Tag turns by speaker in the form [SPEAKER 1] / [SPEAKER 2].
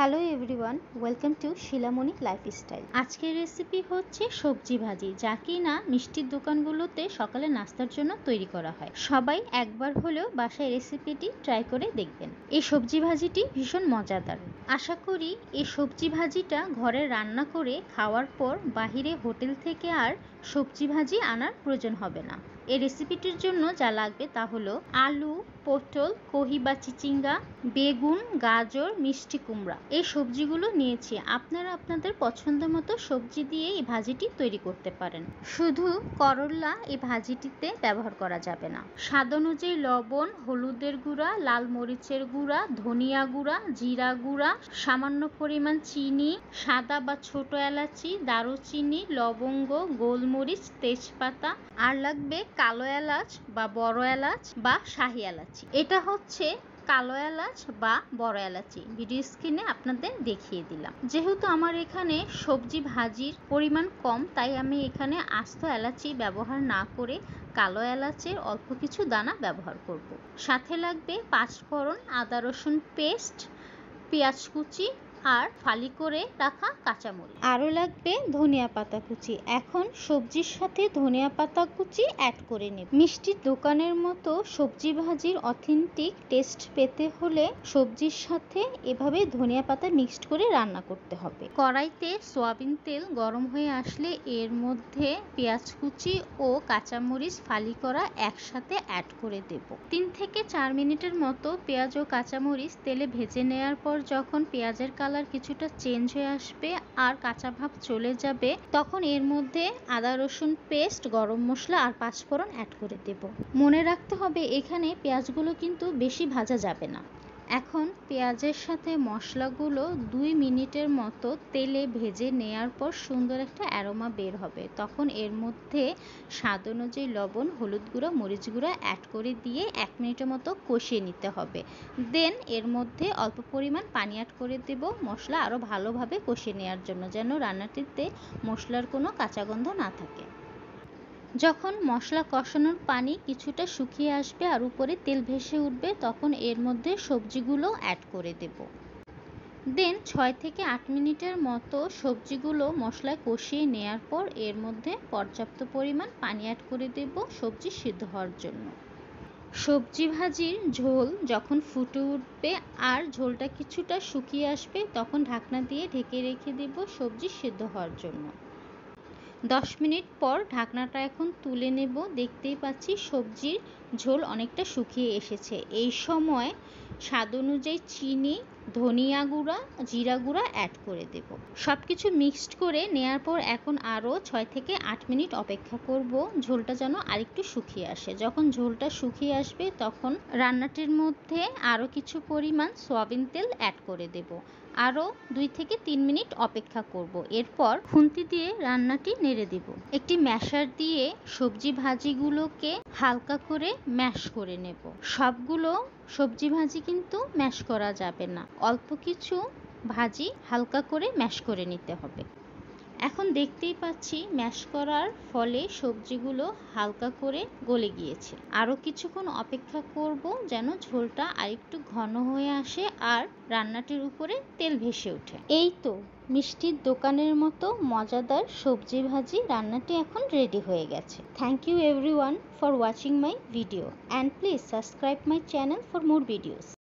[SPEAKER 1] Hello everyone, welcome to শিলামণি lifestyle. আজকের recipe হচ্ছে সবজি ভাজি, যা কিনা মিষ্টির দোকানগুলোতে সকালে নাস্তার জন্য তৈরি করা হয়। সবাই একবার হলেও বাসায় রেসিপিটি ট্রাই করে দেখবেন। এই সবজি ভাজিটি ভীষণ মজাদার। আশা করি এই সবজি ভাজিটা ঘরে রান্না করে খাওয়ার পর বাহিরে হোটেল থেকে আর সবজি ভাজি আনার প্রয়োজন হবে না। এই রেসিপিটির জন্য যা লাগবে তা হলো আলু, পটল, কহি বা চিচিঙ্গা, বেগুন, গাজর, মিষ্টি কুমড়া। এই সবজিগুলো নিয়েছি। আপনারা আপনাদের পছন্দ মতো সবজি দিয়ে এই ভাজিটি তৈরি করতে পারেন। শুধু করলা এই ভাজিটিতে ব্যবহার করা যাবে না। স্বাদ অনুযায়ী লবণ, হলুদের গুঁড়া, লাল মরিচের গুঁড়া, ধনিয়া গুঁড়া, জিরা গুঁড়া, সামান্য পরিমাণ চিনি, সাদা বা ছোট এলাচি, দারুচিনি, লবঙ্গ, গোলমরিচ, তেজপাতা, আর লাগবে কালো এলাচ বা বড় এলাচ বা শাহি এলাচি। এটা হচ্ছে কালো এলাচ বা বড় এলাচি। ভিডিও স্ক্রিনে আপনাদের দেখিয়ে দিলাম। যেহেতু আমার এখানে সবজি ভাজির পরিমাণ কম, তাই আমি এখানে আস্ত এলাচি ব্যবহার না করে কালো এলাচের অল্প কিছু দানা ব্যবহার করব। সাথে লাগবে 5 ফোড়ন, আদা রসুন পেস্ট, পেঁয়াজ কুচি আর ফালি করে রাখা কাঁচামরিচ। আরও লাগবে ধনিয়া পাতা কুচি। এখন সবজির সাথে ধনিয়া পাতা কুচি অ্যাড করে নেব। মিষ্টির দোকানের মতো সবজি ভাজির অথেন্টিক টেস্ট পেতে হলে সবজির সাথে এভাবে ধনিয়া পাতা মিক্সড করে রান্না করতে হবে। কড়াইতে সয়াবিন তেল গরম হয়ে আসলে এর মধ্যে পেঁয়াজ কুচি ও কাঁচামরিচ ফালি করা একসাথে অ্যাড করে দেব। 3 থেকে 4 মিনিটের মতো পেঁয়াজ ও কাঁচামরিচ তেলে ভেজে নেওয়ার পর যখন পেঁয়াজের কালার কিছুটা চেঞ্জ হয়ে আসবে আর কাঁচা ভাব চলে যাবে, তখন এর মধ্যে আদা রসুন পেস্ট, গরম মশলা আর 5 ফোড়ন অ্যাড করে দেব। মনে রাখতে হবে এখানে পেঁয়াজগুলো কিন্তু বেশি ভাজা যাবে না। এখন পেঁয়াজের সাথে মশলাগুলো 2 মিনিটের মতো তেলে ভেজে নেওয়ার পর সুন্দর একটা অ্যারোমা বের হবে। তখন এর মধ্যে স্বাদ অনুযায়ী লবণ, হলুদ গুঁড়ো, মরিচ গুঁড়ো অ্যাড করে দিয়ে 1 মিনিটের মতো কষিয়ে নিতে হবে। দেন এর মধ্যে অল্প পরিমাণ পানি অ্যাড করে দেব মশলা আরও ভালোভাবে কষিয়ে নেওয়ার জন্য, যেন রান্নাটিতে মশলার কোনো কাঁচা গন্ধ না থাকে। যখন মশলা কষানোর পানি কিছুটা শুকিয়ে আসবে আর উপরে তেল ভেসে উঠবে, তখন এর মধ্যে সবজিগুলো অ্যাড করে দেব। দেন 6 থেকে 8 মিনিটের মতো সবজিগুলো মশলায় কষিয়ে নেওয়ার পর এর মধ্যে পর্যাপ্ত পরিমাণ পানি অ্যাড করে দেব সবজি সিদ্ধ হওয়ার জন্য। সবজি ভাজির ঝোল যখন ফুটে উঠবে আর ঝোলটা কিছুটা শুকিয়ে আসবে, তখন ঢাকনা দিয়ে ঢেকে রেখে দেব সবজি সিদ্ধ হওয়ার জন্য। 10 মিনিট পর ঢাকনাটা এখন তুলে নেব। দেখতেই পাচ্ছি সবজির ঝোল অনেকটা শুকিয়ে এসেছে। এই সময় স্বাদ অনুযায়ী চিনি, ধনিয়া গুঁড়া, জিরা গুঁড়া অ্যাড করে দেব। সব কিছু মিক্সড করে নেওয়ার পর এখন আরও 6 থেকে 8 মিনিট অপেক্ষা করব ঝোলটা যেন আরেকটু শুকিয়ে আসে। যখন ঝোলটা শুকিয়ে আসবে তখন রান্নাটির মধ্যে আরও কিছু পরিমাণ সয়াবিন তেল অ্যাড করে দেব। আরও 2 থেকে 3 মিনিট অপেক্ষা করব। এরপর খুন্তি দিয়ে রান্নাটি নেড়ে দেব। একটি ম্যাশার দিয়ে সবজি ভাজিগুলোকে হালকা করে ম্যাশ করে নেব। সবগুলো সবজি ভাজি কিন্তু ম্যাশ করা যাবে না, অল্প কিছু ভাজি হালকা করে ম্যাশ করে নিতে হবে। এখন দেখতেই পাচ্ছি ম্যাশ করার ফলে সবজিগুলো হালকা করে গলে গিয়েছে। আরও কিছুক্ষণ অপেক্ষা করব যেন ঝোলটা আরেকটু ঘন হয়ে আসে আর রান্নাটির উপরে তেল ভেসে ওঠে। এই তো মিষ্টির দোকানের মতো মজাদার সবজি ভাজি রান্নাটি এখন রেডি হয়ে গেছে। Thank you everyone for watching my video and please subscribe my channel for more videos.